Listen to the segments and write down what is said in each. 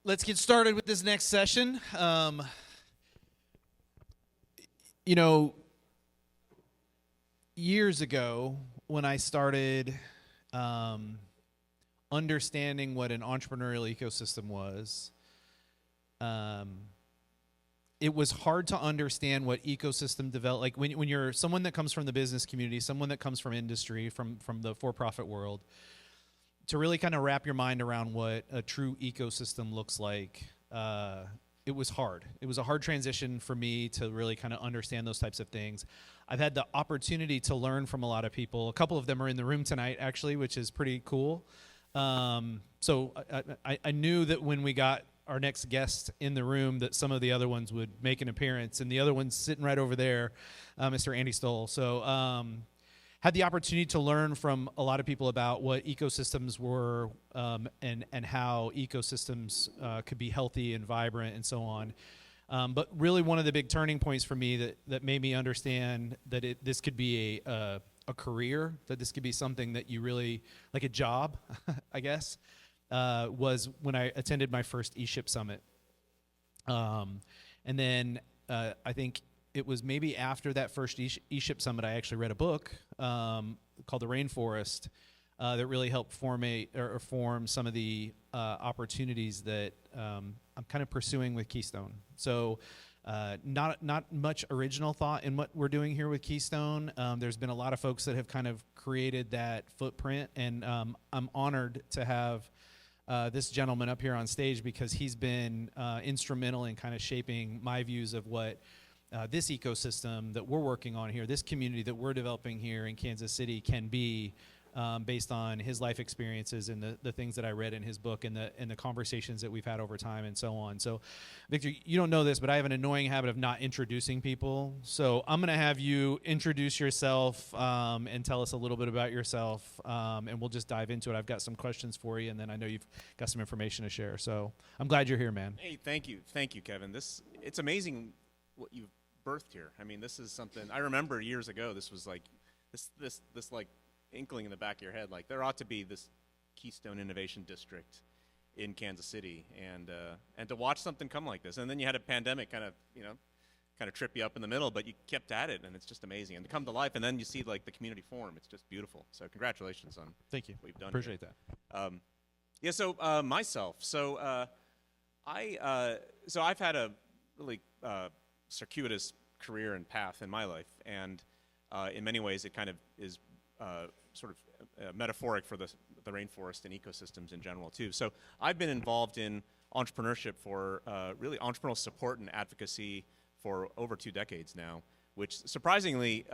Let's get started with this next session. You know, years ago, when I started understanding what an entrepreneurial ecosystem was, it was hard to understand what ecosystem develop. Like when you're someone that comes from the business community, someone that comes from industry, from the for-profit world, to really kind of wrap your mind around what a true ecosystem looks like, it was hard. It was a hard transition for me to really kind of understand those types of things. I've had the opportunity to learn from a lot of people. A couple of them are in the room tonight, actually, which is pretty cool. So I knew that when we got our next guest in the room that some of the other ones would make an appearance, and the other one's sitting right over there, Mr. Andy Stoll. So had the opportunity to learn from a lot of people about what ecosystems were and how ecosystems could be healthy and vibrant and so on. But really one of the big turning points for me that made me understand that this could be a career, that this could be something that you really, like a job, I guess, was when I attended my first eShip Summit. And then I think it was maybe after that first eShip Summit, I actually read a book called The Rainforest that really helped form some of the opportunities that I'm kind of pursuing with Keystone. So not much original thought in what we're doing here with Keystone. There's been a lot of folks that have kind of created that footprint, and I'm honored to have this gentleman up here on stage because he's been instrumental in kind of shaping my views of what this ecosystem that we're working on here, this community that we're developing here in Kansas City can be, based on his life experiences and the things that I read in his book and the conversations that we've had over time and so on. So, Victor, you don't know this, but I have an annoying habit of not introducing people. So I'm going to have you introduce yourself and tell us a little bit about yourself, and we'll just dive into it. I've got some questions for you, and then I know you've got some information to share. So I'm glad you're here, man. Hey, thank you, Kevin. It's amazing what you've birthed here. I mean, this is something I remember years ago. This was like this like inkling in the back of your head, like there ought to be this Keystone Innovation District in Kansas City, and to watch something come like this, and then you had a pandemic kind of trip you up in the middle, but you kept at it, and it's just amazing, and to come to life, and then you see like the community form. It's just beautiful. So congratulations on Thank you. what you've done. Appreciate here. that. Yeah. So myself. So I've had a really circuitous career and path in my life, and in many ways it kind of is sort of metaphoric for the rainforest and ecosystems in general too. So I've been involved in entrepreneurship for really entrepreneurial support and advocacy for over 2 decades now, which surprisingly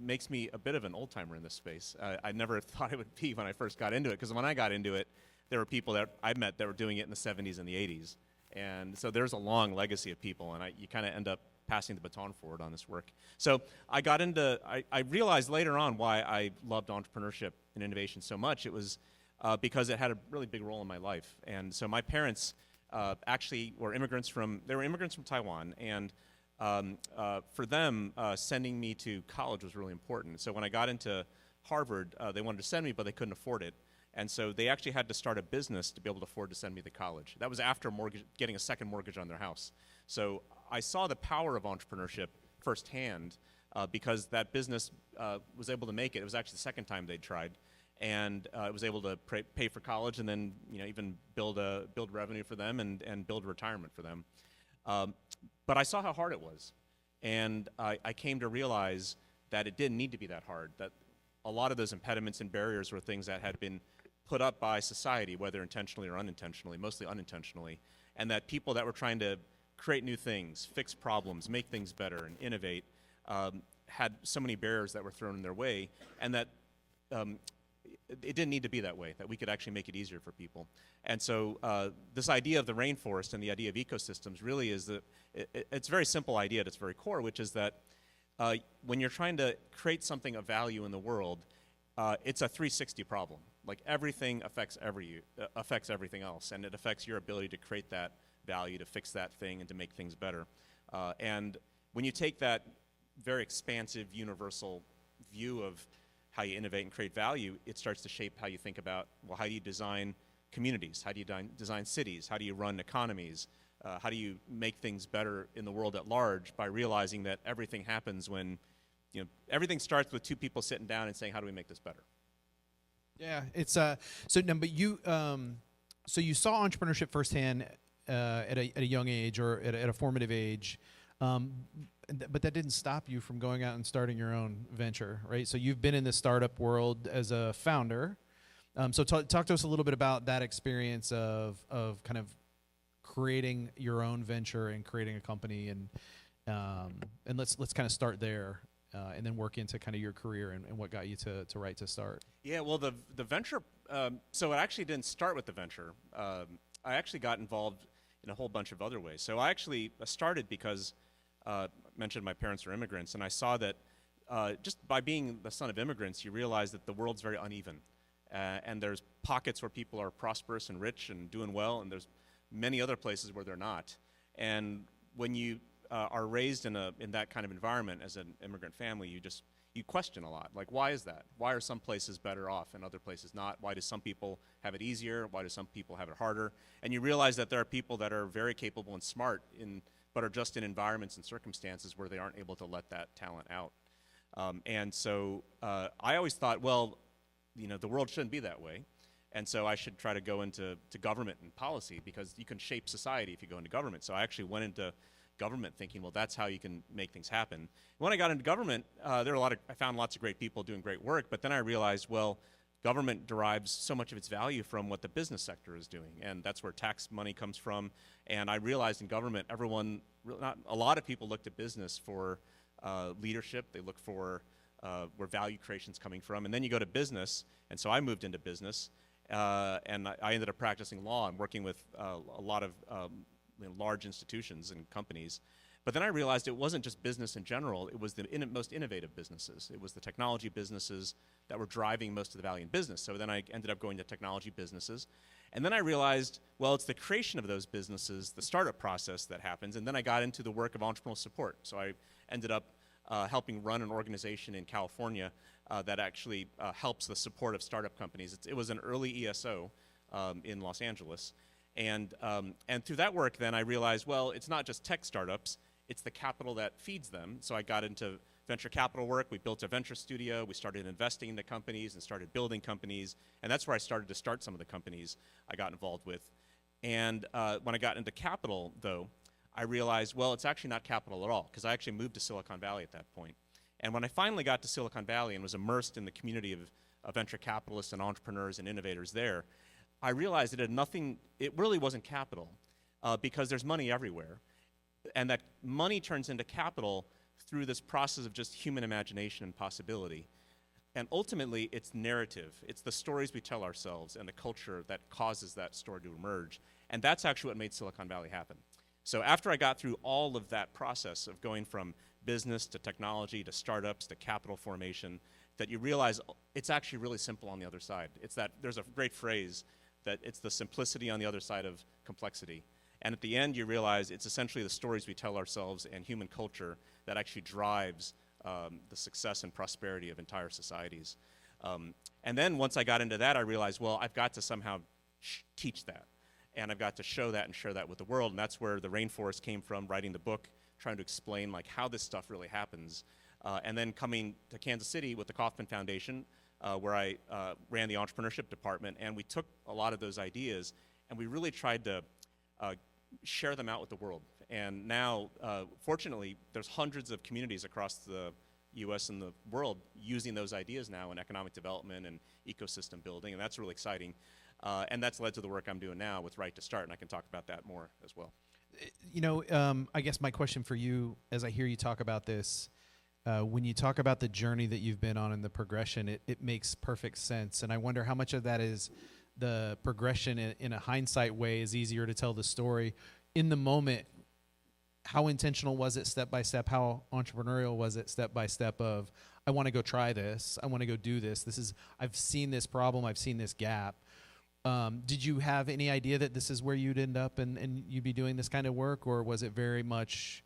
makes me a bit of an old timer in this space. I never thought it would be when I first got into it, because when I got into it, there were people that I met that were doing it in the 70s and the 80s. And so there's a long legacy of people, and you kind of end up passing the baton forward on this work. So I realized later on why I loved entrepreneurship and innovation so much. It was because it had a really big role in my life. And so my parents actually were immigrants from Taiwan, and for them, sending me to college was really important. So when I got into Harvard, they wanted to send me, but they couldn't afford it. And so they actually had to start a business to be able to afford to send me to college. That was after getting a second mortgage on their house. So I saw the power of entrepreneurship firsthand because that business was able to make it. It was actually the second time they'd tried, and it was able to pay for college, and then even build revenue for them and build retirement for them. But I saw how hard it was, and I came to realize that it didn't need to be that hard. That a lot of those impediments and barriers were things that had been put up by society, whether intentionally or unintentionally, mostly unintentionally, and that people that were trying to create new things, fix problems, make things better, and innovate had so many barriers that were thrown in their way, and that it didn't need to be that way, that we could actually make it easier for people. And so this idea of the rainforest and the idea of ecosystems really is that it's a very simple idea at its very core, which is that when you're trying to create something of value in the world, it's a 360 problem. Like everything affects everything else, and it affects your ability to create that value, to fix that thing, and to make things better. And when you take that very expansive, universal view of how you innovate and create value, it starts to shape how you think about, well, how do you design communities? How do you design cities? How do you run economies? How do you make things better in the world at large by realizing that everything happens when, everything starts with two people sitting down and saying, how do we make this better? Yeah, it's but you saw entrepreneurship firsthand at a young age or at a formative age, but that didn't stop you from going out and starting your own venture, right? So you've been in the startup world as a founder. So talk to us a little bit about that experience of kind of creating your own venture and creating a company, and let's kind of start there. And then work into kind of your career and what got you to Right to Start. Yeah, well, the venture, so it actually didn't start with the venture. I actually got involved in a whole bunch of other ways. So I actually started because I mentioned my parents are immigrants, and I saw that just by being the son of immigrants, you realize that the world's very uneven. And there's pockets where people are prosperous and rich and doing well, and there's many other places where they're not. And when you are raised in that kind of environment as an immigrant family, you question a lot. Like, why is that? Why are some places better off and other places not? Why do some people have it easier? Why do some people have it harder? And you realize that there are people that are very capable and smart, but are just in environments and circumstances where they aren't able to let that talent out. And so I always thought, well, the world shouldn't be that way. And so I should try to go into government and policy, because you can shape society if you go into government. So I actually went into government thinking, well, that's how you can make things happen. When I got into government, I found lots of great people doing great work, but then I realized, well, government derives so much of its value from what the business sector is doing, and that's where tax money comes from. And I realized in government, a lot of people looked at business for leadership. They look for where value creation is coming from, and then you go to business, and so I moved into business, and I ended up practicing law and working with a lot of large institutions and companies. But then I realized it wasn't just business in general, it was the most innovative businesses. It was the technology businesses that were driving most of the value in business. So then I ended up going to technology businesses. And then I realized, well, it's the creation of those businesses, the startup process that happens. And then I got into the work of entrepreneurial support. So I ended up helping run an organization in California that actually helps the support of startup companies. It was an early ESO in Los Angeles. And through that work, then I realized, well, it's not just tech startups, it's the capital that feeds them. So I got into venture capital work. We built a venture studio. We started investing into companies and started building companies. And that's where I started to start some of the companies I got involved with. And when I got into capital, though, I realized, well, it's actually not capital at all, because I actually moved to Silicon Valley at that point. And when I finally got to Silicon Valley and was immersed in the community of venture capitalists and entrepreneurs and innovators there, I realized it really wasn't capital, because there's money everywhere. And that money turns into capital through this process of just human imagination and possibility. And ultimately, it's narrative. It's the stories we tell ourselves and the culture that causes that story to emerge. And that's actually what made Silicon Valley happen. So after I got through all of that process of going from business to technology to startups to capital formation, that you realize it's actually really simple on the other side. It's that there's a great phrase that it's the simplicity on the other side of complexity. And at the end, you realize it's essentially the stories we tell ourselves and human culture that actually drives the success and prosperity of entire societies. And then once I got into that, I realized, well, I've got to somehow teach that. And I've got to show that and share that with the world. And that's where the Rainforest came from, writing the book, trying to explain like how this stuff really happens. And then coming to Kansas City with the Kauffman Foundation, where I ran the entrepreneurship department. And we took a lot of those ideas and we really tried to share them out with the world. And now, fortunately, there's hundreds of communities across the US and the world using those ideas now in economic development and ecosystem building, and that's really exciting. And that's led to the work I'm doing now with Right to Start, and I can talk about that more as well. You know, I guess my question for you, as I hear you talk about this, when you talk about the journey that you've been on and the progression, it makes perfect sense. And I wonder how much of that is the progression in a hindsight way is easier to tell the story. In the moment, how intentional was it step by step? How entrepreneurial was it step by step of, I want to go try this. I want to go do this. I've seen this problem. I've seen this gap. Did you have any idea that this is where you'd end up and you'd be doing this kind of work, or was it very much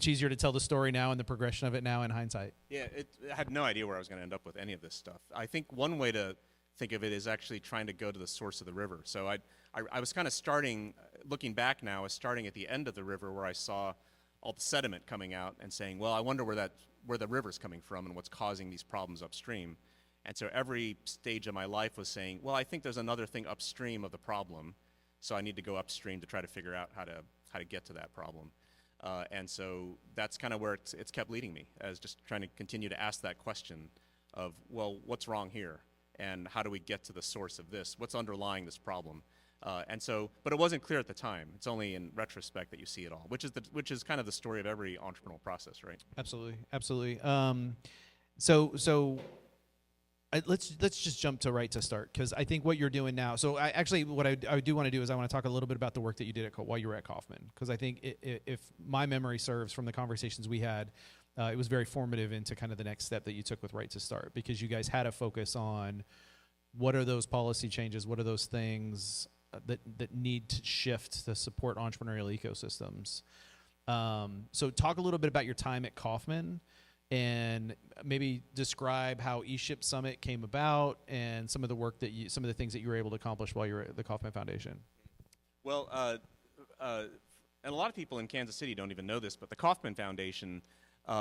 easier to tell the story now and the progression of it now in hindsight? Yeah, I had no idea where I was going to end up with any of this stuff. I think one way to think of it as actually trying to go to the source of the river. So I was kind of looking back now, I was starting at the end of the river where I saw all the sediment coming out and saying, well, I wonder where the river's coming from and what's causing these problems upstream. And so every stage of my life was saying, well, I think there's another thing upstream of the problem, so I need to go upstream to try to figure out how to get to that problem. And so that's kind of where it's kept leading me, as just trying to continue to ask that question of, well, what's wrong here? And how do we get to the source of this? What's underlying this problem? But it wasn't clear at the time. It's only in retrospect that you see it all, which is kind of the story of every entrepreneurial process, right? Absolutely, absolutely. Let's just jump to right to start, because I think what you're doing now. So what I do want to do is I want to talk a little bit about the work that you did while you were at Kauffman, because I think if my memory serves from the conversations we had, it was very formative into kind of the next step that you took with Right to Start, because you guys had a focus on what are those policy changes, what are those things that need to shift to support entrepreneurial ecosystems. So talk a little bit about your time at Kauffman, and maybe describe how eShip Summit came about and some of the things that you were able to accomplish while you were at the Kauffman Foundation. Well, and a lot of people in Kansas City don't even know this, but the Kauffman Foundation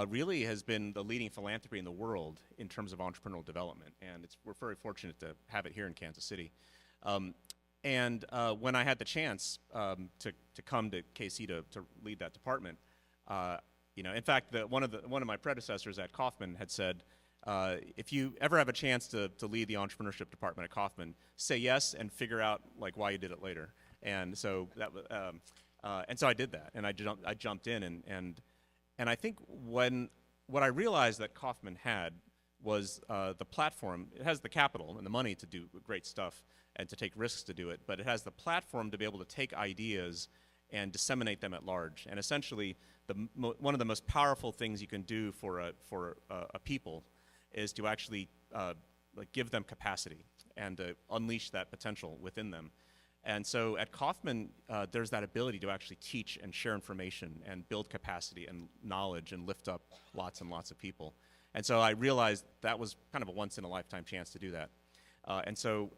really has been the leading philanthropy in the world in terms of entrepreneurial development, and we're very fortunate to have it here in Kansas City. And when I had the chance to come to KC to lead that department, in fact, one of my predecessors at Kauffman had said, if you ever have a chance to lead the entrepreneurship department at Kauffman, say yes and figure out why you did it later. And so so I did that, and I jumped in, and I think what I realized that Kauffman had was the platform. It has the capital and the money to do great stuff and to take risks to do it, but it has the platform to be able to take ideas and disseminate them at large. And essentially, one of the most powerful things you can do for a people is to actually give them capacity and to unleash that potential within them. And so at Kauffman, there's that ability to actually teach and share information and build capacity and knowledge and lift up lots and lots of people. And so I realized that was kind of a once-in-a-lifetime chance to do that. And so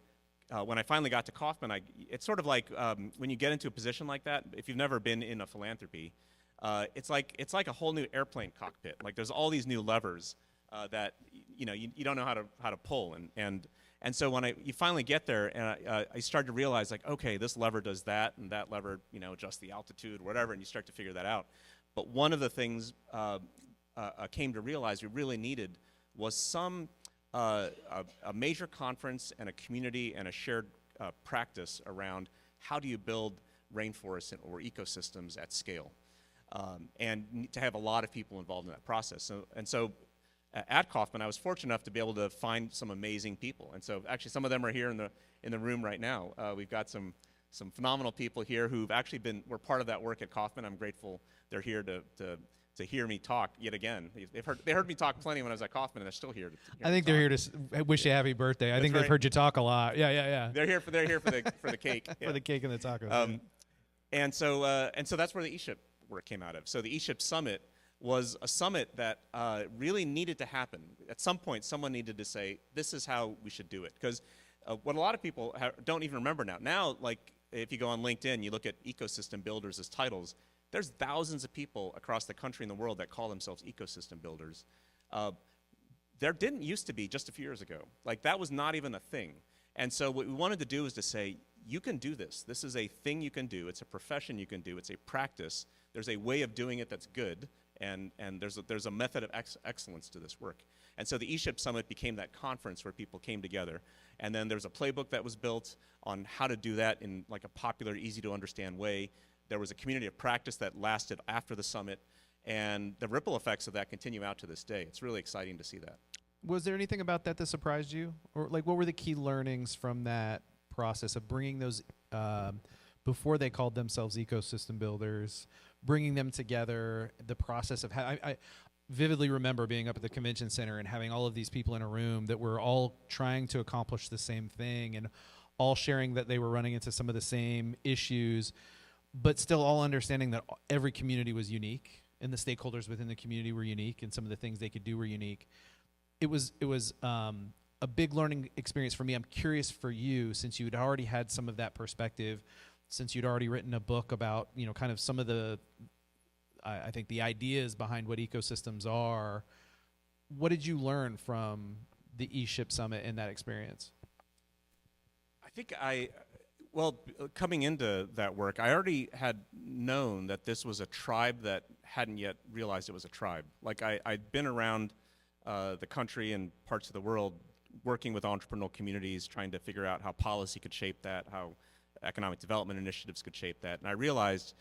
when I finally got to Kauffman, it's sort of like when you get into a position like that, if you've never been in a philanthropy, it's like a whole new airplane cockpit. Like there's all these new levers that you don't know how to pull, and so when you finally get there, and I started to realize okay, this lever does that, and that lever adjusts the altitude or whatever, and you start to figure that out. But one of the things I came to realize we really needed was a major conference and a community and a shared practice around how do you build rainforests or ecosystems at scale, and to have a lot of people involved in that process. So at Kauffman, I was fortunate enough to be able to find some amazing people, and so actually some of them are here in the room right now. We've got some phenomenal people here who've actually were part of that work at Kauffman. I'm grateful they're here to hear me talk yet again. They heard me talk plenty when I was at Kauffman, and they're still here to hear I think they're here to wish you a happy birthday. I think they've heard you talk a lot. Yeah. They're here for the cake. Yeah. For the cake and the tacos. And so that's where the eShip work came out of. So the eShip Summit was a summit that really needed to happen. At some point, someone needed to say, this is how we should do it. Because what a lot of people don't even remember now. Now, if you go on LinkedIn, you look at ecosystem builders as titles, there's thousands of people across the country and the world that call themselves ecosystem builders. There didn't used to be just a few years ago. That was not even a thing. And so what we wanted to do is to say, you can do this. This is a thing you can do. It's a profession you can do. It's a practice. There's a way of doing it that's good, and there's a method of excellence to this work. And so the eShip Summit became that conference where people came together. And then there's a playbook that was built on how to do that in a popular, easy-to-understand way. There was a community of practice that lasted after the summit, and the ripple effects of that continue out to this day. It's really exciting to see that. Was there anything about that surprised you? Or what were the key learnings from that process of bringing those, before they called themselves ecosystem builders, bringing them together, the process of I vividly remember being up at the convention center and having all of these people in a room that were all trying to accomplish the same thing and all sharing that they were running into some of the same issues, but still all understanding that every community was unique and the stakeholders within the community were unique and some of the things they could do were unique. It was a big learning experience for me. I'm curious for you, since you'd already had some of that perspective, since you'd already written a book about, kind of some of the, I think the ideas behind what ecosystems are. What did you learn from the eShip Summit in that experience? I think coming into that work, I already had known that this was a tribe that hadn't yet realized it was a tribe. Like I'd been around the country and parts of the world working with entrepreneurial communities, trying to figure out how policy could shape that, how economic development initiatives could shape that. And I realized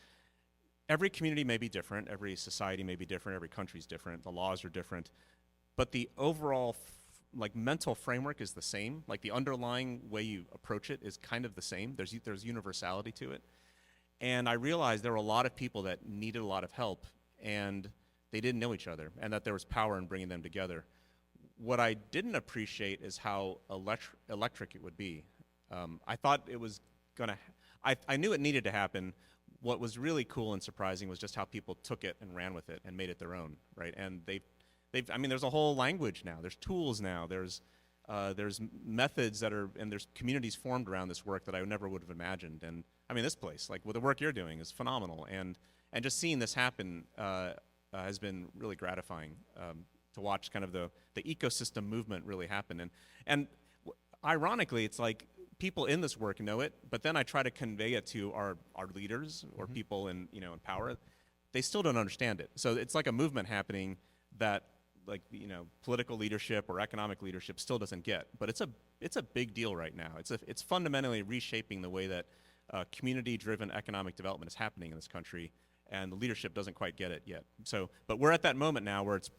every community may be different, every society may be different, every country's different, the laws are different, but the overall mental framework is the same. Like the underlying way you approach it is kind of the same. There's universality to it. And I realized there were a lot of people that needed a lot of help, and they didn't know each other, and that there was power in bringing them together. What I didn't appreciate is how electric it would be. I thought it was gonna, I knew it needed to happen. What was really cool and surprising was just how people took it and ran with it and made it their own, right? And I mean, there's a whole language now. There's tools now. There's methods and there's communities formed around this work that I never would have imagined. And I mean, this place, like with the work you're doing, is phenomenal. And just seeing this happen has been really gratifying to watch kind of the ecosystem movement really happen. And ironically, it's like people in this work know it, but then I try to convey it to our leaders or people in power. They still don't understand it. So it's like a movement happening that political leadership or economic leadership still doesn't get, but it's a big deal right now. It's fundamentally reshaping the way that community-driven economic development is happening in this country, and the leadership doesn't quite get it yet. But we're at that moment now where it's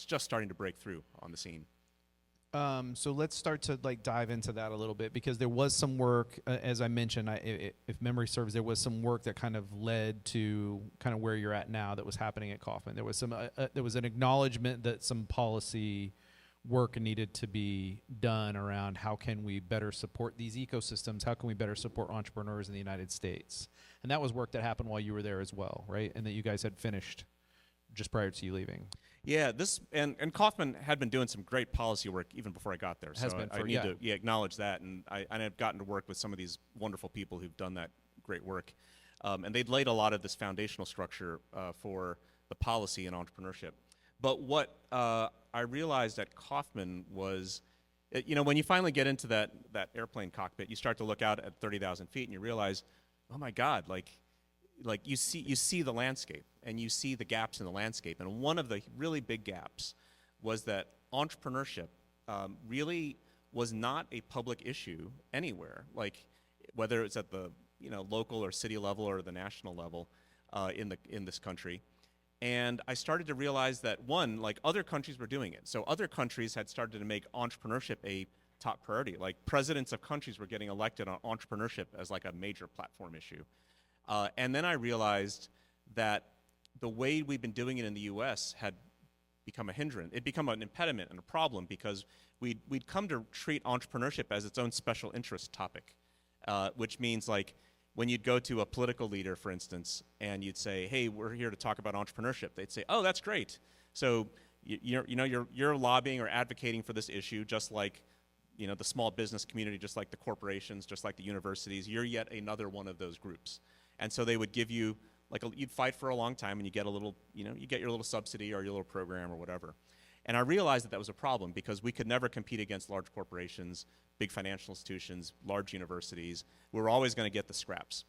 just starting to break through on the scene. So let's start to dive into that a little bit, because there was some work, as I mentioned, if memory serves, there was some work that kind of led to kind of where you're at now that was happening at Kauffman. There was there was an acknowledgement that some policy work needed to be done around how can we better support these ecosystems, how can we better support entrepreneurs in the United States. And that was work that happened while you were there as well, right? And that you guys had finished just prior to you leaving. Yeah, and Kauffman had been doing some great policy work even before I got there. I need to acknowledge that, and I've gotten to work with some of these wonderful people who've done that great work, and they'd laid a lot of this foundational structure for the policy and entrepreneurship. But what I realized at Kauffman was, when you finally get into that airplane cockpit, you start to look out at 30,000 feet, and you realize, oh my God, like you see the landscape, and you see the gaps in the landscape. And one of the really big gaps was that entrepreneurship really was not a public issue anywhere, like whether it's at the local or city level or the national level in this country. And I started to realize that other countries were doing it. So other countries had started to make entrepreneurship a top priority. Like presidents of countries were getting elected on entrepreneurship as like a major platform issue. And then I realized that the way we've been doing it in the U.S. had become a hindrance. It'd become an impediment and a problem, because we'd come to treat entrepreneurship as its own special interest topic, which means like when you'd go to a political leader, for instance, and you'd say, "Hey, we're here to talk about entrepreneurship," they'd say, "Oh, that's great. So you're lobbying or advocating for this issue, just like the small business community, just like the corporations, just like the universities. You're yet another one of those groups." And so they would give you you'd fight for a long time, and you get a little, you get your little subsidy or your little program or whatever. And I realized that was a problem, because we could never compete against large corporations, big financial institutions, large universities. We were always going to get the scraps.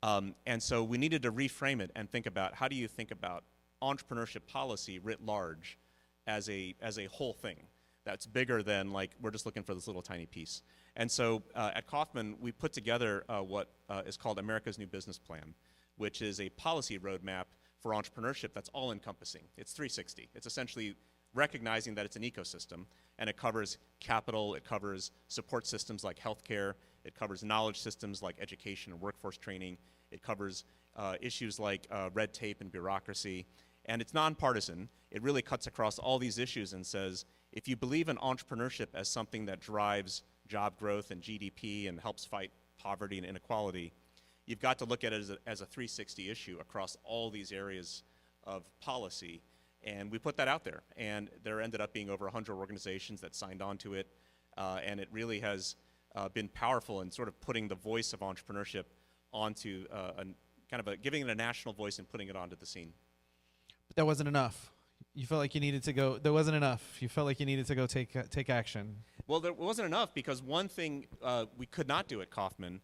And so we needed to reframe it and think about, how do you think about entrepreneurship policy writ large as a whole thing that's bigger than we're just looking for this little tiny piece. And so at Kauffman, we put together what is called America's New Business Plan, which is a policy roadmap for entrepreneurship that's all-encompassing. It's 360. It's essentially recognizing that it's an ecosystem, and it covers capital, it covers support systems like healthcare, it covers knowledge systems like education and workforce training, it covers issues like red tape and bureaucracy, and it's nonpartisan. It really cuts across all these issues and says, if you believe in entrepreneurship as something that drives job growth and GDP and helps fight poverty and inequality, you've got to look at it as a 360 issue across all these areas of policy. And we put that out there, and there ended up being over 100 organizations that signed on to it. And it really has been powerful in sort of putting the voice of entrepreneurship onto giving it a national voice and putting it onto the scene. But that wasn't enough. You felt like you needed to go. That wasn't enough. You felt like you needed to go take action. Well, there wasn't enough because one thing we could not do at Kauffman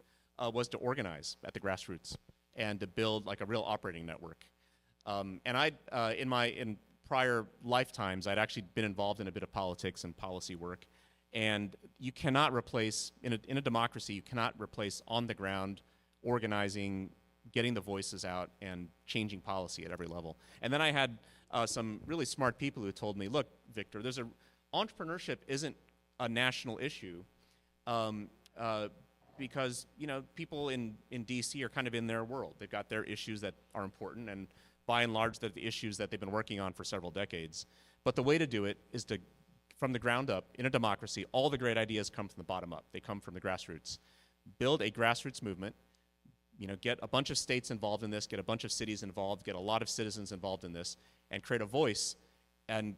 was to organize at the grassroots and to build like a real operating network. And in prior lifetimes, I'd actually been involved in a bit of politics and policy work. And you cannot replace, in a democracy, you cannot replace on the ground organizing, getting the voices out, and changing policy at every level. And then I had some really smart people who told me, look, Victor, entrepreneurship isn't a national issue because people in DC are kind of in their world. They've got their issues that are important, and by and large, they're the issues that they've been working on for several decades. But the way to do it is to, from the ground up, in a democracy, all the great ideas come from the bottom up. They come from the grassroots. Build a grassroots movement. Get a bunch of states involved in this, get a bunch of cities involved, get a lot of citizens involved in this, and create a voice and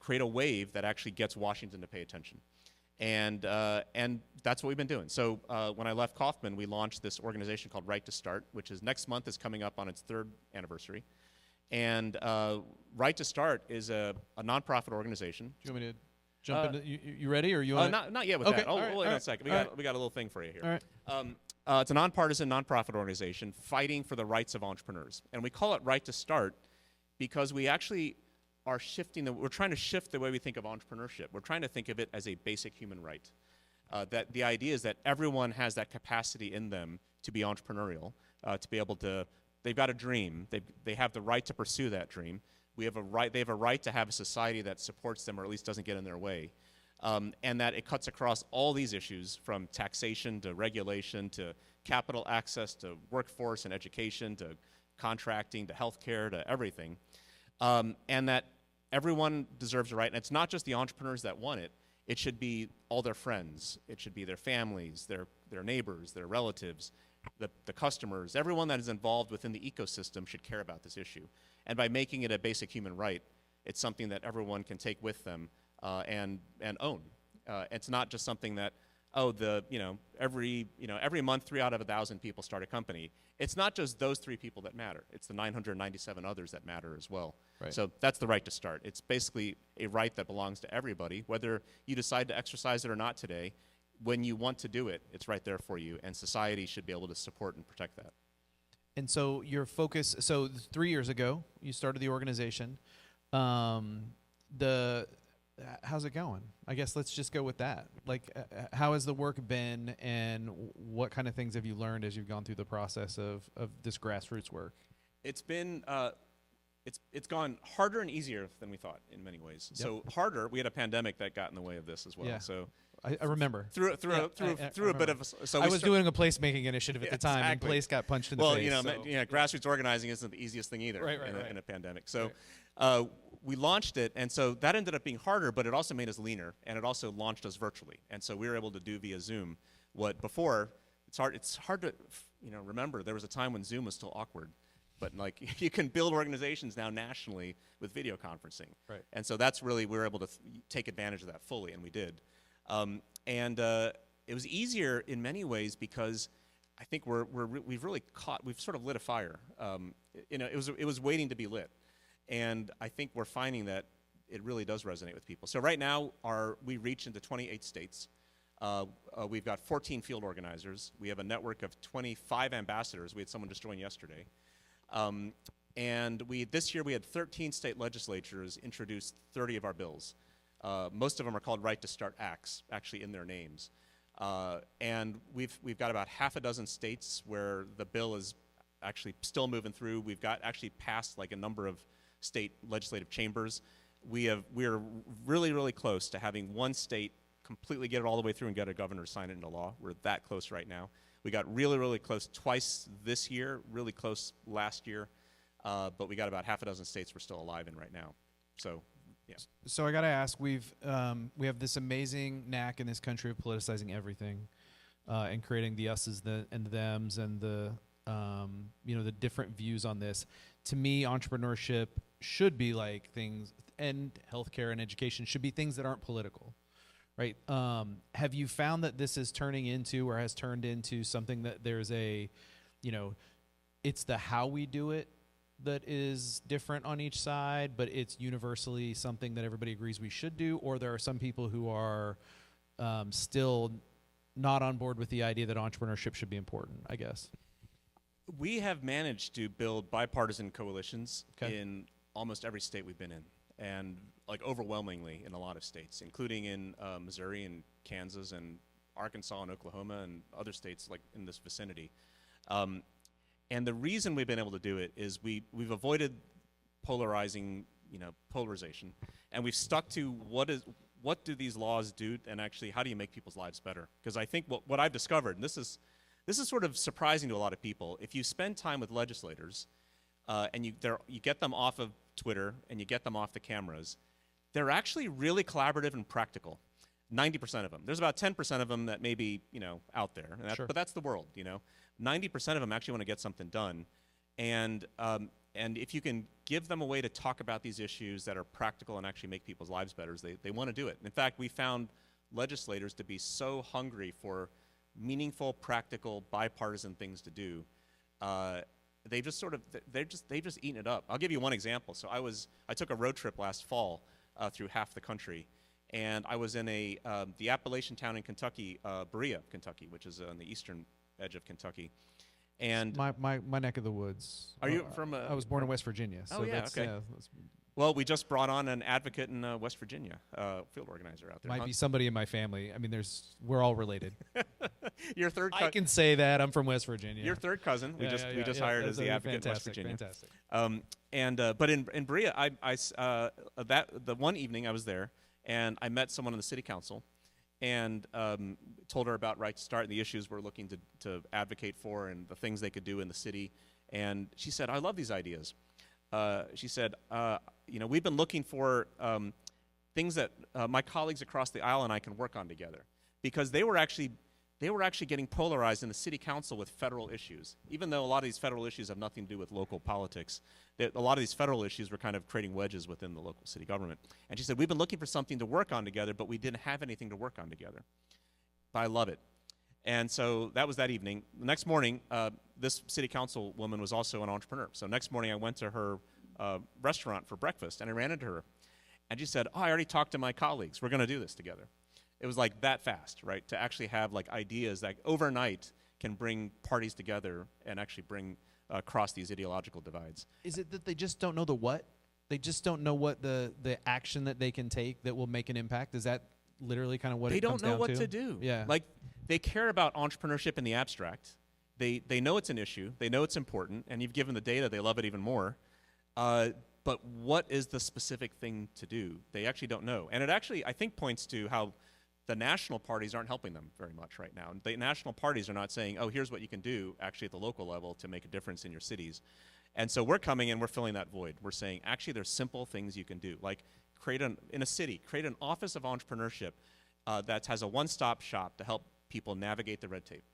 create a wave that actually gets Washington to pay attention. And that's what we've been doing. So when I left Kauffman, we launched this organization called Right to Start, which is next month is coming up on its 3rd anniversary. And Right to Start is a nonprofit organization. Do you want me to jump into? You ready, or you want? Not yet with that. Wait a second. We got a little thing for you here. All right. It's a nonpartisan nonprofit organization fighting for the rights of entrepreneurs, and we call it Right to Start because we actually are we're trying to shift the way we think of entrepreneurship. We're trying to think of it as a basic human right. That the idea is that everyone has that capacity in them to be entrepreneurial, to be able to. They've got a dream. They have the right to pursue that dream. They have a right to have a society that supports them or at least doesn't get in their way. And that it cuts across all these issues from taxation to regulation to capital access to workforce and education to contracting to healthcare to everything. And that everyone deserves a right. And it's not just the entrepreneurs that want it. It should be all their friends. It should be their families, their neighbors, their relatives, the customers. Everyone that is involved within the ecosystem should care about this issue. And by making it a basic human right, it's something that everyone can take with them and own. It's not just something that, every month 3 out of 1,000 people start a company. It's not just those 3 people that matter. It's the 997 others that matter as well. Right. So that's the right to start. It's basically a right that belongs to everybody, whether you decide to exercise it or not today. When you want to do it, it's right there for you, and society should be able to support and protect that. And so your focus. So 3 years ago, you started the organization. How's it going? I guess let's just go with that. Like, how has the work been, and what kind of things have you learned as you've gone through the process of this grassroots work? It's been it's gone harder and easier than we thought in many ways. Yep. So harder, we had a pandemic that got in the way of this as well. Yeah. So I remember. through a bit of so I was doing a placemaking initiative at the time, exactly. and place got punched in the well, face. Grassroots organizing isn't the easiest thing either Right, in a pandemic. So we launched it, and so that ended up being harder, but it also made us leaner, and it also launched us virtually, and so we were able to do via Zoom what before it's hard to remember. There was a time when Zoom was still awkward, but like you can build organizations now nationally with video conferencing, right? And so that's really we were able to take advantage of that fully, and we did. It was easier in many ways because I think we've sort of lit a fire. It was waiting to be lit, and I think we're finding that it really does resonate with people. So right now, we reach into 28 states. We've got 14 field organizers. We have a network of 25 ambassadors. We had someone just join yesterday. And this year we had 13 state legislatures introduce 30 of our bills. Most of them are called Right to Start Acts, actually in their names. And we've got about half a dozen states where the bill is actually still moving through. We've got actually passed like a number of state legislative chambers. We're really, really close to having one state completely get it all the way through and get a governor to sign it into law. We're that close right now. We got really, really close twice this year, really close last year, but we got about half a dozen states we're still alive in right now. So, yeah. So I got to ask, we have this amazing knack in this country of politicizing everything, and creating the us's and the thems and the different views on this. To me, entrepreneurship should be like things, and healthcare and education should be things that aren't political, right? Have you found that this is turning into or has turned into something that there's a, it's the how we do it that is different on each side, but it's universally something that everybody agrees we should do, or there are some people who are still not on board with the idea that entrepreneurship should be important, I guess? We have managed to build bipartisan coalitions Okay. in almost every state we've been in, and like overwhelmingly in a lot of states, including in Missouri and Kansas and Arkansas and Oklahoma and other states like in this vicinity. And the reason we've been able to do it is we've avoided polarization, and we've stuck to what do these laws do, and actually how do you make people's lives better? Because I think what I've discovered, and this is sort of surprising to a lot of people, if you spend time with legislators and you get them off of Twitter and you get them off the cameras, they're actually really collaborative and practical. 90% of them. There's about 10% of them that may be, out there, Sure. but that's the world, 90% of them actually want to get something done, and if you can give them a way to talk about these issues that are practical and actually make people's lives better, they want to do it. In fact, we found legislators to be so hungry for meaningful, practical, bipartisan things to do. They've just eaten it up. I'll give you one example. So I took a road trip last fall through half the country, and I was in the Appalachian town in Kentucky, Berea, Kentucky, which is on the eastern edge of Kentucky. And my neck of the woods. Are you from? I was born in West Virginia. So yeah, that's, okay. Well, we just brought on an advocate in West Virginia, field organizer out there. Might be somebody in my family. I mean, we're all related. Your third. I can say that I'm from West Virginia. Your third cousin. We just hired as the advocate in West Virginia. Fantastic. But in Berea, the one evening I was there, and I met someone on the city council, and told her about Right to Start and the issues we're looking to advocate for and the things they could do in the city. And she said, "I love these ideas." She said, we've been looking for things that my colleagues across the aisle and I can work on together, because they were actually getting polarized in the city council with federal issues. Even though a lot of these federal issues have nothing to do with local politics, a lot of these federal issues were kind of creating wedges within the local city government. And she said, we've been looking for something to work on together, but we didn't have anything to work on together. But I love it. And so that was that evening. The next morning, this city council woman was also an entrepreneur. So next morning, I went to her restaurant for breakfast, and I ran into her. And she said, I already talked to my colleagues. We're going to do this together. It was like that fast, right? To actually have like ideas that overnight can bring parties together and actually bring across these ideological divides. Is it that they just don't know the what? They just don't know what the action that they can take that will make an impact? Is that literally kind of what it comes down to? They don't know what to do. Yeah. Like, they care about entrepreneurship in the abstract. They know it's an issue. They know it's important. And you've given the data, they love it even more. But what is the specific thing to do? They actually don't know. And it actually, I think, points to how the national parties aren't helping them very much right now. The national parties are not saying, oh, here's what you can do actually at the local level to make a difference in your cities. And so we're coming in, we're filling that void. We're saying, actually, there's simple things you can do. Like, in a city, create an office of entrepreneurship that has a one-stop shop to help people navigate the red tape.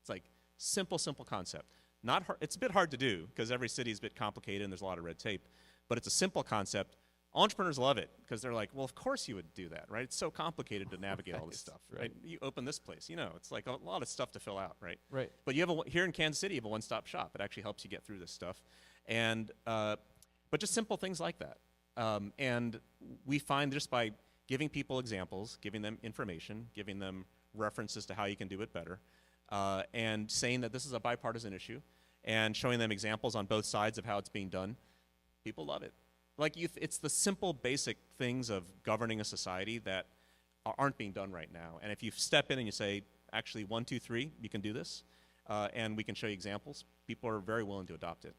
It's like simple concept. Not hard, it's a bit hard to do because every city is a bit complicated and there's a lot of red tape, but it's a simple concept. Entrepreneurs love it because they're like, well, of course you would do that, right? It's so complicated to navigate all this stuff, right? You open this place, it's like a lot of stuff to fill out, right? Right. But you have here in Kansas City, you have a one-stop shop. It actually helps you get through this stuff, and but just simple things like that. And we find just by giving people examples, giving them information, giving them references to how you can do it better, and saying that this is a bipartisan issue, and showing them examples on both sides of how it's being done, people love it. Like, it's the simple, basic things of governing a society that aren't being done right now. And if you step in and you say, actually, 1, 2, 3, you can do this, and we can show you examples, people are very willing to adopt it.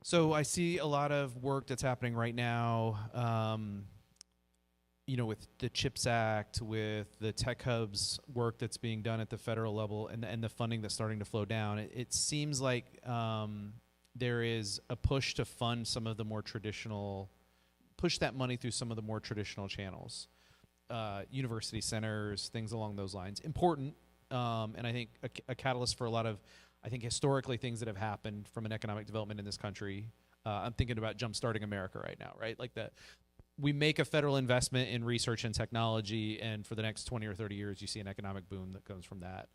So I see a lot of work that's happening right now, with the CHIPS Act, with the tech hubs work that's being done at the federal level, and the funding that's starting to flow down. It seems like there is a push to fund some of the more traditional, push that money through some of the more traditional channels, university centers, things along those lines. Important, and I think a catalyst for a lot of, I think, historically things that have happened from an economic development in this country. I'm thinking about Jumpstarting America right now, right? Like we make a federal investment in research and technology, and for the next 20 or 30 years, you see an economic boom that comes from that.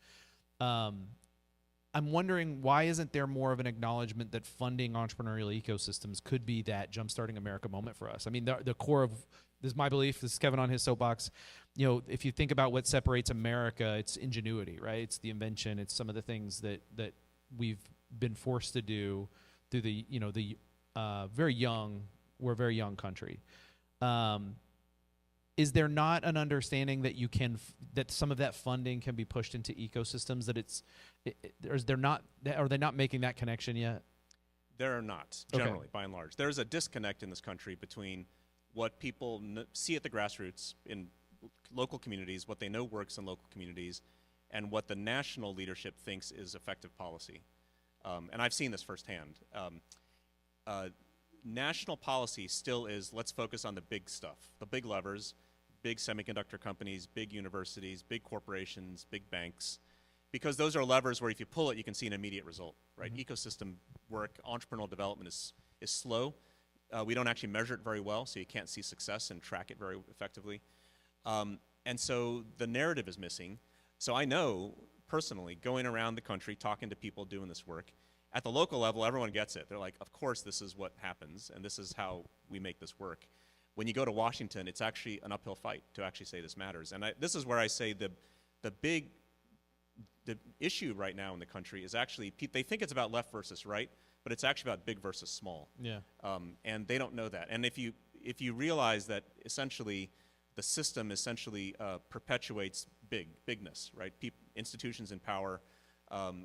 I'm wondering, why isn't there more of an acknowledgement that funding entrepreneurial ecosystems could be that jumpstarting America moment for us? I mean, the core of this is my belief. This is Kevin on his soapbox. You know, if you think about what separates America, it's ingenuity, right? It's the invention. It's some of the things that we've been forced to do through the we're a very young country. Is there not an understanding that that some of that funding can be pushed into ecosystems? Are they not making that connection yet? There are not, generally, by and large. There's a disconnect in this country between what people see at the grassroots in local communities, what they know works in local communities, and what the national leadership thinks is effective policy. And I've seen this firsthand. National policy still is, let's focus on the big stuff, the big levers, big semiconductor companies, big universities, big corporations, big banks, because those are levers where if you pull it, you can see an immediate result, right? Mm-hmm. Ecosystem work, entrepreneurial development is slow. We don't actually measure it very well, so you can't see success and track it very effectively. And so the narrative is missing. So I know, personally, going around the country, talking to people doing this work, at the local level, everyone gets it. They're like, of course this is what happens, and this is how we make this work. When you go to Washington, it's actually an uphill fight to actually say this matters. And this is where I say the issue right now in the country is actually, they think it's about left versus right, but it's actually about big versus small. Yeah. And they don't know that. And if you realize that essentially the system essentially perpetuates bigness, right? Institutions in power,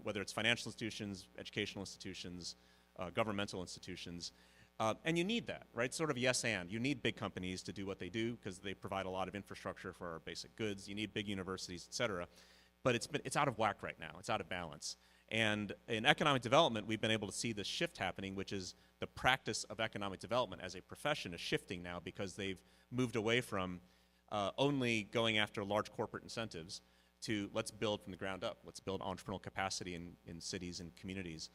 whether it's financial institutions, educational institutions, governmental institutions, and you need that, right? Sort of yes and. You need big companies to do what they do because they provide a lot of infrastructure for our basic goods. You need big universities, et cetera. But it's out of whack right now. It's out of balance. And in economic development, we've been able to see this shift happening, which is the practice of economic development as a profession is shifting now because they've moved away from only going after large corporate incentives to let's build from the ground up. Let's build entrepreneurial capacity in cities and communities.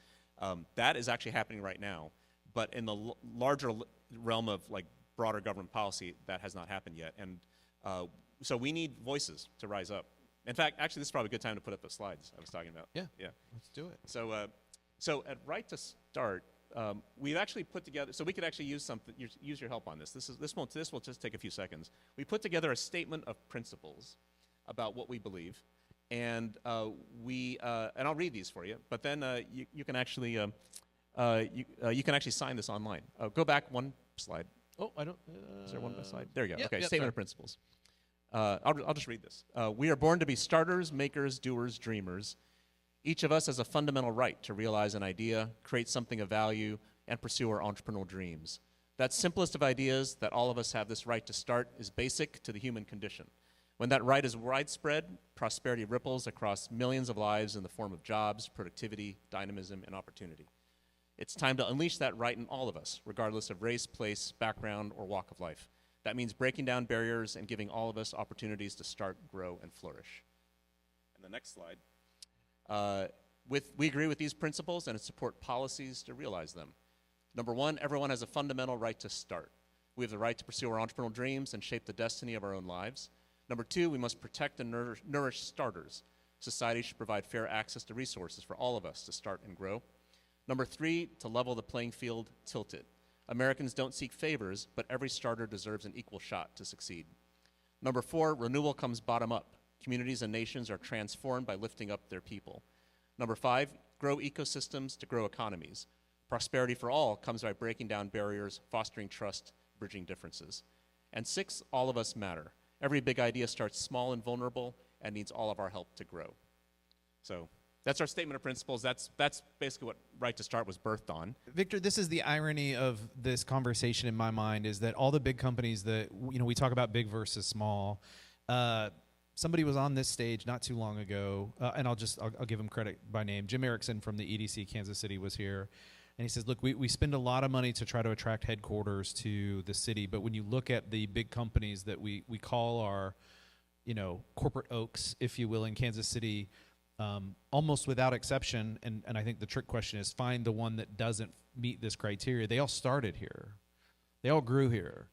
That is actually happening right now. But in the larger realm of like broader government policy, that has not happened yet. And so we need voices to rise up. In fact, actually, this is probably a good time to put up the slides I was talking about. Yeah, let's do it. So at Right to Start, we've actually put together, so we could actually use your help on this. This will just take a few seconds. We put together a statement of principles about what we believe, and and I'll read these for you. But then you can actually you can actually sign this online. Go back one slide. Oh, I don't. Is there one slide? There you go. Yep, Okay, yep, statement of principles. I'll just read this. We are born to be starters, makers, doers, dreamers. Each of us has a fundamental right to realize an idea, create something of value, and pursue our entrepreneurial dreams. That simplest of ideas, that all of us have this right to start, is basic to the human condition. When that right is widespread, prosperity ripples across millions of lives in the form of jobs, productivity, dynamism, and opportunity. It's time to unleash that right in all of us, regardless of race, place, background, or walk of life. That means breaking down barriers and giving all of us opportunities to start, grow, and flourish. And the next slide. We agree with these principles and support policies to realize them. Number one, everyone has a fundamental right to start. We have the right to pursue our entrepreneurial dreams and shape the destiny of our own lives. Number two, we must protect and nourish starters. Society should provide fair access to resources for all of us to start and grow. Number three, to level the playing field, tilt it. Americans don't seek favors, but every starter deserves an equal shot to succeed. Number four, renewal comes bottom up. Communities and nations are transformed by lifting up their people. Number five, grow ecosystems to grow economies. Prosperity for all comes by breaking down barriers, fostering trust, bridging differences. And six, all of us matter. Every big idea starts small and vulnerable and needs all of our help to grow. So that's our statement of principles. That's basically what Right to Start was birthed on. Victor, this is the irony of this conversation in my mind, is that all the big companies that, we talk about big versus small. Somebody was on this stage not too long ago, and I'll give him credit by name. Jim Erickson from the EDC Kansas City was here, and he says, look, we spend a lot of money to try to attract headquarters to the city, but when you look at the big companies that we call our, corporate oaks, if you will, in Kansas City, almost without exception, and I think the trick question is find the one that doesn't meet this criteria. They all started here. They all grew here.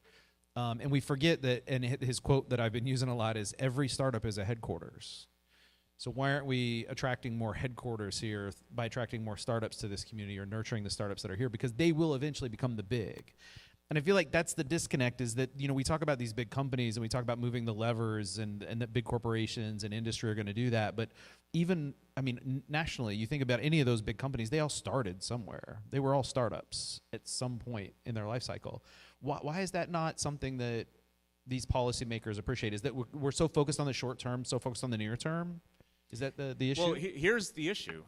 And we forget that, and his quote that I've been using a lot is, every startup is a headquarters. So why aren't we attracting more headquarters here by attracting more startups to this community, or nurturing the startups that are here? Because they will eventually become the big. And I feel like that's the disconnect, is that, you know, we talk about these big companies and we talk about moving the levers, and that big corporations and industry are going to do that. But even, I mean, nationally, you think about any of those big companies, they all started somewhere. They were all startups at some point in their life cycle. Why is that not something that these policymakers appreciate? Is that we're so focused on the short term, so focused on the near term? Is that the issue? Well, here's the issue,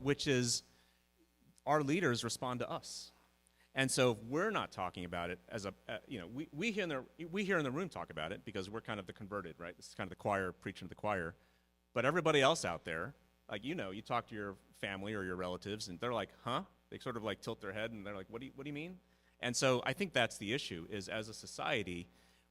which is our leaders respond to us. And so if we're not talking about it as a, you know, we here in the room talk about it because we're kind of the converted, right? This is kind of the choir preaching to the choir. But everybody else out there, like, you know, you talk to your family or your relatives, and they're like, huh? They sort of like tilt their head, and they're like, what do you mean? And so I think that's the issue, is as a society,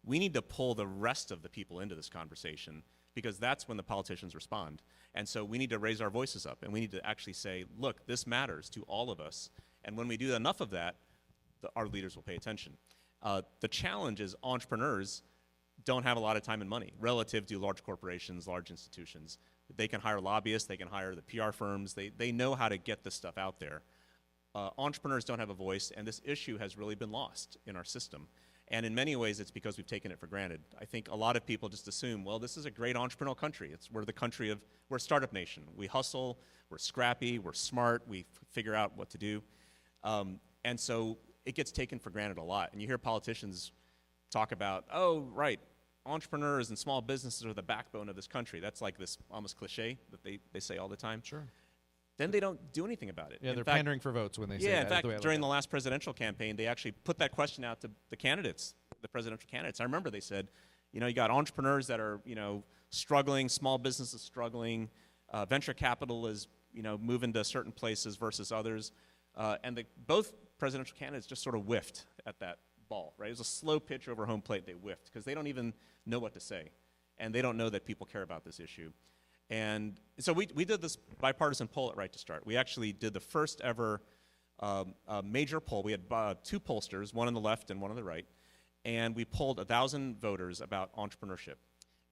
we need to pull the rest of the people into this conversation, because that's when the politicians respond. And so we need to raise our voices up, and we need to actually say, look, this matters to all of us. And when we do enough of that, our leaders will pay attention. The challenge is entrepreneurs don't have a lot of time and money relative to large corporations, large institutions. They can hire lobbyists, they can hire the PR firms, they know how to get this stuff out there. Entrepreneurs don't have a voice, and this issue has really been lost in our system. And in many ways, it's because we've taken it for granted. I think a lot of people just assume, well, this is a great entrepreneurial country. We're the country of, we're a startup nation. We hustle, we're scrappy, we're smart, we figure out what to do. And so it gets taken for granted a lot. And you hear politicians talk about, oh, right, entrepreneurs and small businesses are the backbone of this country. That's like this almost cliche that they say all the time. Sure. Then they don't do anything about it. Yeah, in they're fact, pandering for votes when they say that. Yeah, in fact, the during the last presidential campaign, they actually put that question out to the candidates, the presidential candidates. I remember they said, you know, you got entrepreneurs that are, you know, struggling, small businesses struggling, venture capital is, you know, moving to certain places versus others. And both presidential candidates just sort of whiffed at that ball, right? It was a slow pitch over home plate. They whiffed because they don't even know what to say. And they don't know that people care about this issue. And so we did this bipartisan poll at Right to Start. We actually did the first ever major poll. We had two pollsters, one on the left and one on the right. And we polled 1,000 voters about entrepreneurship.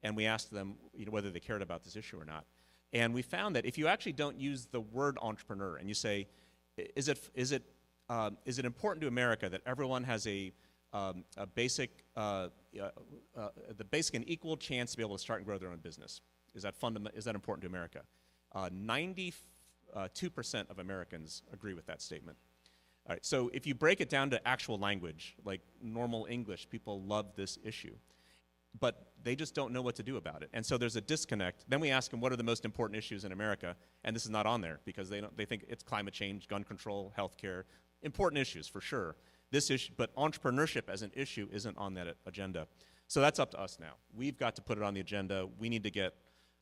And we asked them, you know, whether they cared about this issue or not. And we found that if you actually don't use the word entrepreneur and you say, is it important to America that everyone has a basic and equal chance to be able to start and grow their own business? Is that important to America? 92% of Americans agree with that statement. All right, so if you break it down to actual language, like normal English, people love this issue. But they just don't know what to do about it. And so there's a disconnect. Then we ask them, what are the most important issues in America? And this is not on there because they think it's climate change, gun control, healthcare, important issues for sure. This issue, but entrepreneurship as an issue isn't on that agenda. So that's up to us now. We've got to put it on the agenda. We need to get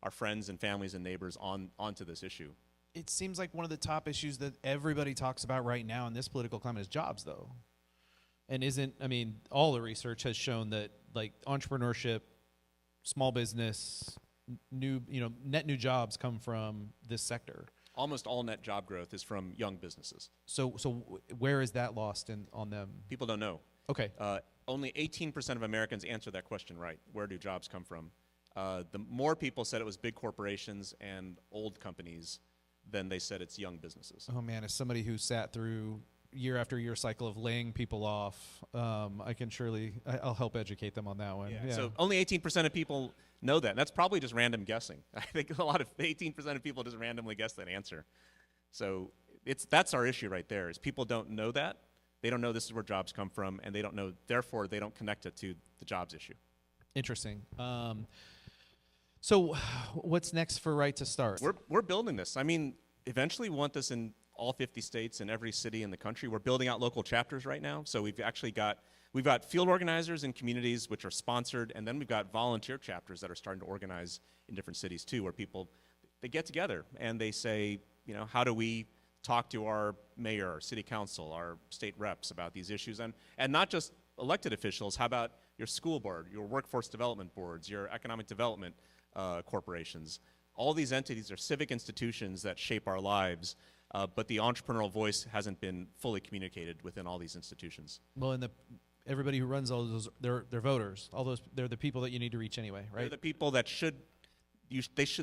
our friends and families and neighbors onto this issue. It seems like one of the top issues that everybody talks about right now in this political climate is jobs, though. And all the research has shown that, like, entrepreneurship, small business, net new jobs come from this sector. Almost all net job growth is from young businesses. So where is that lost on them? People don't know. Okay. Only 18% of Americans answer that question right. Where do jobs come from? The more people said it was big corporations and old companies than they said it's young businesses. Oh man, as somebody who sat through year after year cycle of laying people off, I'll help educate them on that one. Yeah. So only 18% of people know that. And that's probably just random guessing. I think 18% of people just randomly guess that answer. So that's our issue right there, is people don't know that. They don't know this is where jobs come from, and they don't know, therefore they don't connect it to the jobs issue. Interesting. So what's next for Right to Start? We're building this. I mean, eventually we want this in all 50 states and every city in the country. We're building out local chapters right now. So we've got field organizers in communities which are sponsored, and then we've got volunteer chapters that are starting to organize in different cities too, where they get together and they say, you know, how do we talk to our mayor, our city council, our state reps about these issues, and not just elected officials. How about your school board, your workforce development boards, your economic development corporations? All these entities are civic institutions that shape our lives, but the entrepreneurial voice hasn't been fully communicated within all these institutions. Well, everybody who runs all those, they're voters. All those, they're the people that you need to reach anyway, right? They're the people that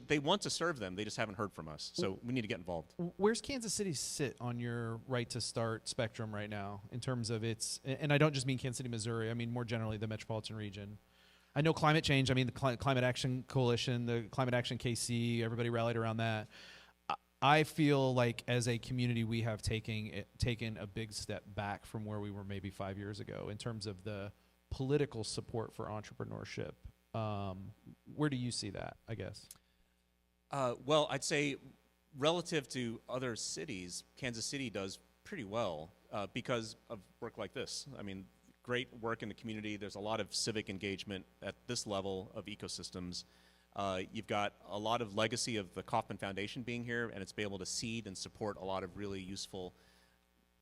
they want to serve them. They just haven't heard from us. So we need to get involved. Where's Kansas City sit on your right to start spectrum right now in terms of its, and I don't just mean Kansas City, Missouri, I mean more generally the metropolitan region. I know climate change, I mean the Climate Action Coalition, the Climate Action KC, everybody rallied around that. I feel like as a community we have taken a big step back from where we were maybe 5 years ago in terms of the political support for entrepreneurship. Where do you see that, I guess? Well, I'd say relative to other cities, Kansas City does pretty well because of work like this. I mean, great work in the community. There's a lot of civic engagement at this level of ecosystems. You've got a lot of legacy of the Kauffman Foundation being here, and it's been able to seed and support a lot of really useful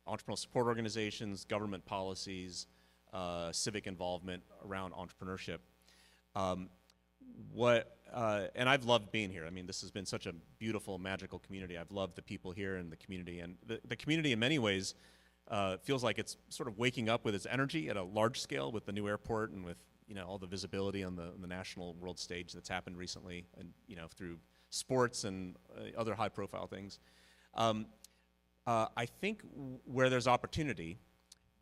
entrepreneurial support organizations, government policies, civic involvement around entrepreneurship. And I've loved being here. I mean, this has been such a beautiful, magical community. I've loved the people here and the community. And the community, in many ways, feels like it's sort of waking up with its energy at a large scale with the new airport and with all the visibility on the national world stage that's happened recently, and through sports and other high-profile things. I think where there's opportunity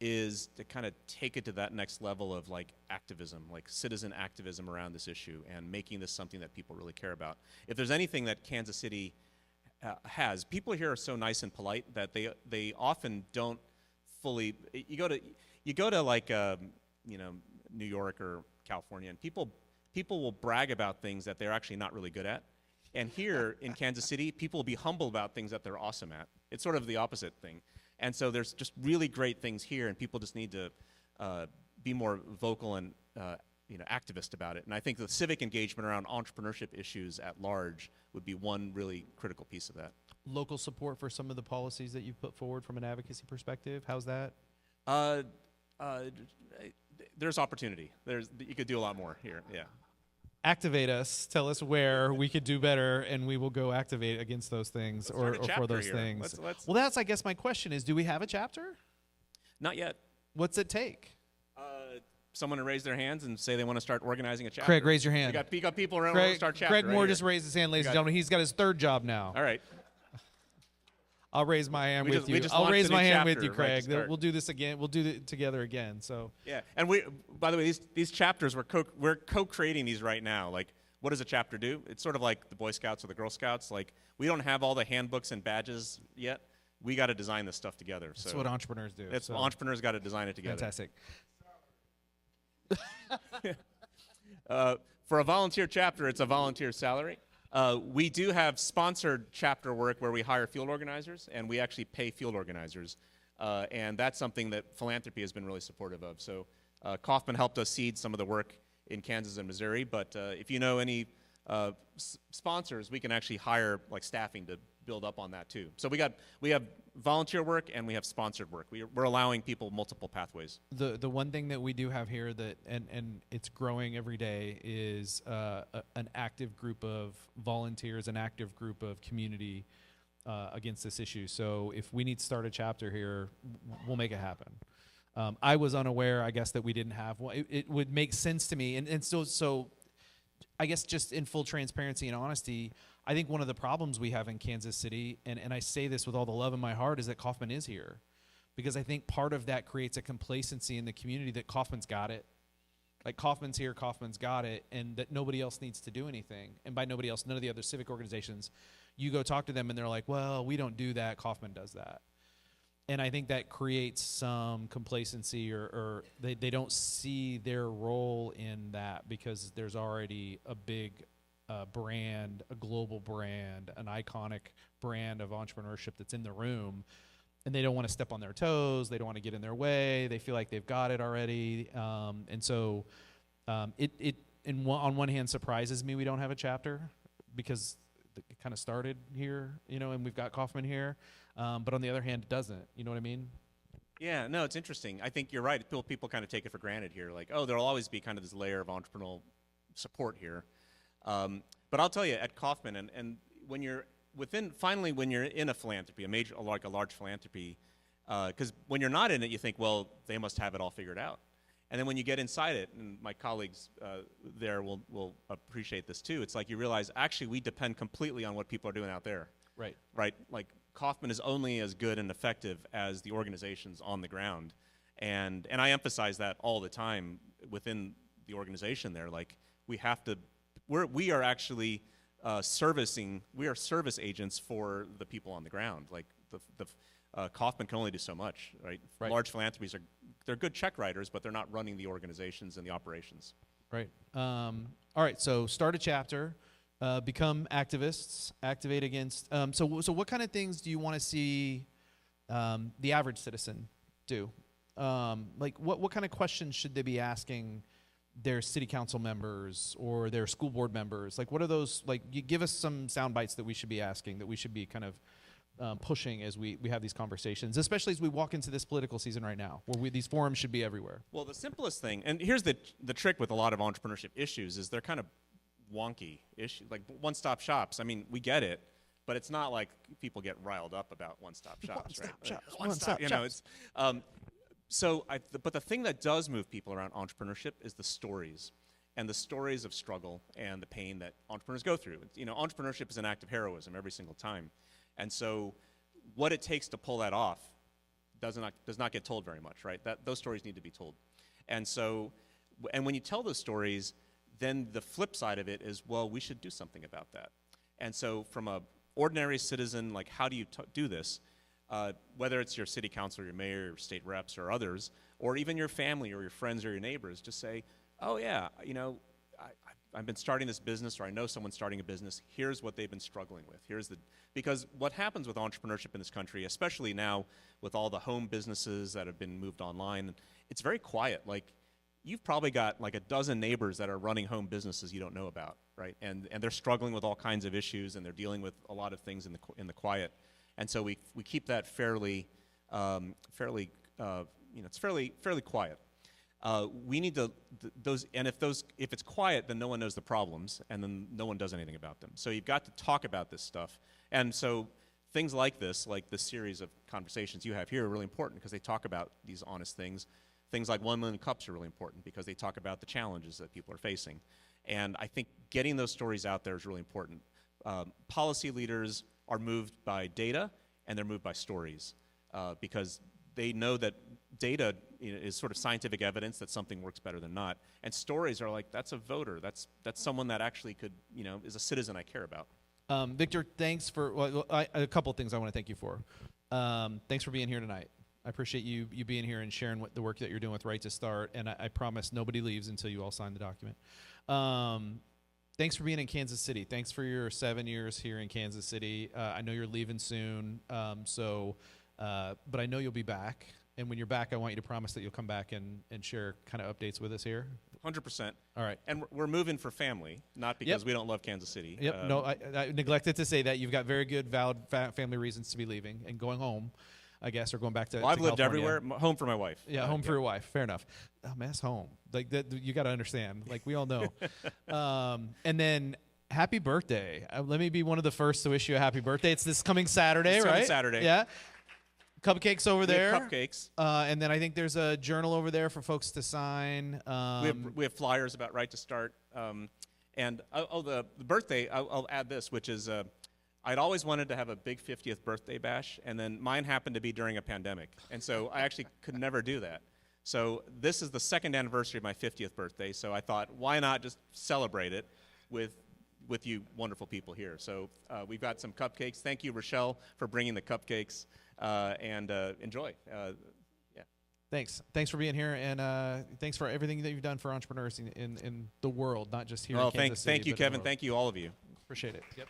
is to kind of take it to that next level of like activism, like citizen activism around this issue, and making this something that people really care about. If there's anything that Kansas City has, people here are so nice and polite that they often don't fully. You go to like New York or California, and people will brag about things that they're actually not really good at. And here in Kansas City, people will be humble about things that they're awesome at. It's sort of the opposite thing. And so there's just really great things here, and people just need to be more vocal and activist about it. And I think the civic engagement around entrepreneurship issues at large would be one really critical piece of that. Local support for some of the policies that you've put forward from an advocacy perspective, how's that? There's opportunity. You could do a lot more here, yeah. Activate us. Tell us where we could do better, and we will go activate against those things or for those things. Well, that's, I guess, my question is, do we have a chapter? Not yet. What's it take? Someone to raise their hands and say they want to start organizing a chapter. Craig, raise your hand. You got people around who want to start chapter. Craig Moore just raised his hand, ladies and gentlemen. He's got his third job now. All right. I'll raise my hand with you. I'll raise my hand with you, Craig. We'll do this again. We'll do it together again. So yeah, and by the way, these chapters we're co-creating these right now. Like, what does a chapter do? It's sort of like the Boy Scouts or the Girl Scouts. Like, we don't have all the handbooks and badges yet. We got to design this stuff together. So that's what entrepreneurs do. Entrepreneurs got to design it together. Fantastic. For a volunteer chapter, it's a volunteer salary. We do have sponsored chapter work where we hire field organizers, and we actually pay field organizers. And that's something that philanthropy has been really supportive of. So Kauffman helped us seed some of the work in Kansas and Missouri, but if you know any sponsors, we can actually hire like staffing to build up on that too. So we have volunteer work and we have sponsored work. We're allowing people multiple pathways. The one thing that we do have here that and it's growing every day is an active group of volunteers, an active group of community against this issue. So if we need to start a chapter here, we'll make it happen. I was unaware, I guess, that we didn't have one. It would make sense to me, and so I guess just in full transparency and honesty, I think one of the problems we have in Kansas City, and I say this with all the love in my heart, is that Kauffman is here. Because I think part of that creates a complacency in the community that Kauffman's got it. Like, Kauffman's here, Kauffman's got it, and that nobody else needs to do anything. And by nobody else, none of the other civic organizations. You go talk to them and they're like, well, we don't do that, Kauffman does that. And I think that creates some complacency or they don't see their role in that because there's already a big brand, a global brand, an iconic brand of entrepreneurship that's in the room, and they don't want to step on their toes. They don't want to get in their way. They feel like they've got it already. And so on one hand surprises me we don't have a chapter because it kind of started here, and we've got Kauffman here. But on the other hand, it doesn't. You know what I mean? Yeah, no, it's interesting. I think you're right. People kind of take it for granted here. Like, oh, there'll always be kind of this layer of entrepreneurial support here. But I'll tell you, at Kauffman, and when you're when you're in a philanthropy, a large philanthropy, because when you're not in it, you think, well, they must have it all figured out. And then when you get inside it, and my colleagues there will appreciate this too, it's like you realize, actually, we depend completely on what people are doing out there. Right. Right? Like, Kauffman is only as good and effective as the organizations on the ground. And I emphasize that all the time within the organization there. Like, we are actually we are service agents for the people on the ground. Like, Kauffman can only do so much, right? Large philanthropies they're good check writers, but they're not running the organizations and the operations. Right. All right. So start a chapter, become activists, activate against. So what kind of things do you want to see the average citizen do? Like what kind of questions should they be asking their city council members or their school board members? Like, what are those? Like, you give us some sound bites that we should be asking, that we should be kind of pushing as we have these conversations, especially as we walk into this political season right now, where these forums should be everywhere. Well, the simplest thing, and here's the trick with a lot of entrepreneurship issues, is they're kind of wonky issues, like one-stop shops. I mean, we get it, but it's not like people get riled up about one-stop shops, right? One-stop shops. You know, it's but the thing that does move people around entrepreneurship is the stories, and the stories of struggle and the pain that entrepreneurs go through. You know, entrepreneurship is an act of heroism every single time. And so what it takes to pull that off does not get told very much, right? Those stories need to be told. And so, and when you tell those stories, then the flip side of it is, well, we should do something about that. And so from a ordinary citizen, like, how do you do this? Whether it's your city council, your mayor, your state reps, or others, or even your family or your friends or your neighbors, just say, oh yeah, you know, I've been starting this business, or I know someone's starting a business. Here's what they've been struggling with. Because what happens with entrepreneurship in this country, especially now with all the home businesses that have been moved online, it's very quiet. Like, you've probably got like a dozen neighbors that are running home businesses you don't know about, right? And they're struggling with all kinds of issues, and they're dealing with a lot of things in the quiet. And so we keep that fairly it's fairly quiet. We need to if it's quiet, then no one knows the problems, and then no one does anything about them. So you've got to talk about this stuff. And so things like this series of conversations you have here, are really important because they talk about these honest things. Things like 1 Million Cups are really important because they talk about the challenges that people are facing. And I think getting those stories out there is really important. Policy leaders are moved by data, and they're moved by stories because they know that data is sort of scientific evidence that something works better than not. And stories are like, that's a voter. That's someone that actually could, is a citizen I care about. Victor, thanks for, a couple of things I want to thank you for. Thanks for being here tonight. I appreciate you being here and sharing the work that you're doing with Right to Start, and I promise nobody leaves until you all sign the document. Thanks for being in Kansas City. Thanks for your 7 years here in Kansas City. I know you're leaving soon, but I know you'll be back. And when you're back, I want you to promise that you'll come back and share kind of updates with us here. 100%. All right. And we're moving for family, not because we don't love Kansas City. Yep. No, I neglected to say that. You've got very good, valid family reasons to be leaving and going home, I guess, or going back to Well, I've lived California. everywhere. Home for my wife. Yeah, home for your wife. Fair enough. Oh, man, that's home. Like, that, you got to understand. Like, we all know. And then happy birthday. Let me be one of the first to wish you a happy birthday. It's this coming Saturday, It's right? coming Saturday. Yeah. Cupcakes over there. Cupcakes. And then I think there's a journal over there for folks to sign. We have flyers about Right to Start. The birthday, I'll add this, which is I'd always wanted to have a big 50th birthday bash, and then mine happened to be during a pandemic. And so I actually could never do that. So this is the second anniversary of my 50th birthday, so I thought, why not just celebrate it with you wonderful people here. So we've got some cupcakes. Thank you, Rochelle, for bringing the cupcakes. Enjoy. Thanks for being here, and thanks for everything that you've done for entrepreneurs in the world, not just here in Kansas City. Thank you, Kevin. Thank you, all of you. Appreciate it. Yep.